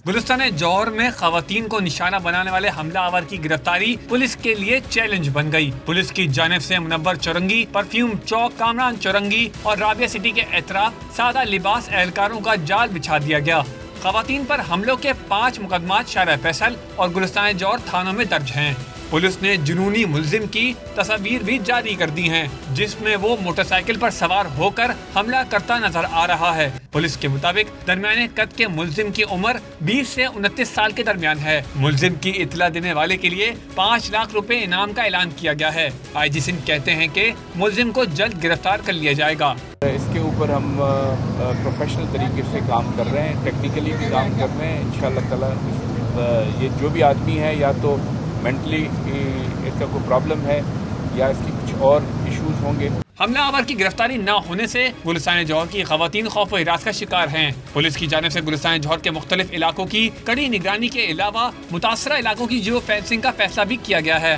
गुलिस्तान जौहर में खवातीन को निशाना बनाने वाले हमलावर की गिरफ्तारी पुलिस के लिए चैलेंज बन गई। पुलिस की जानिब से मुनव्वर चौरंगी, परफ्यूम चौक, कामरान चौरंगी और राबिया सिटी के एतराफ सादा लिबास एहलकारों का जाल बिछा दिया गया। खवातीन पर हमलों के 5 मुकदमात शारा फैसल और गुलिस्तान जौहर थानों में दर्ज हैं। पुलिस ने जुनूनी मुलजिम की तस्वीर भी जारी कर दी हैं, जिसमें वो मोटरसाइकिल पर सवार होकर हमला करता नजर आ रहा है। पुलिस के मुताबिक दरमियाने कद के मुलजिम की उम्र 20 से 29 साल के दरमियान है। मुलजिम की इतला देने वाले के लिए 5 लाख रुपए इनाम का ऐलान किया गया है। IG सिंध कहते हैं कि मुलजिम को जल्द गिरफ्तार कर लिया जाएगा। इसके ऊपर हम प्रोफेशनल तरीके से काम कर रहे हैं, टेक्निकली भी काम कर रहे हैं। इंशाअल्लाह ताला ये जो भी आदमी है या तो मेंटली इसका कोई प्रॉब्लम है या इसकी कुछ और इश्यूज होंगे। हमलावर की गिरफ्तारी न होने से गुलिस्तान जौहर की खवातीन खौफ व हिरास का शिकार हैं। पुलिस की जानिब से गुलिस्तान जौहर के मुख्तलिफ इलाकों की कड़ी निगरानी के अलावा मुतासरा इलाकों की जियो फेंसिंग का फैसला भी किया गया है।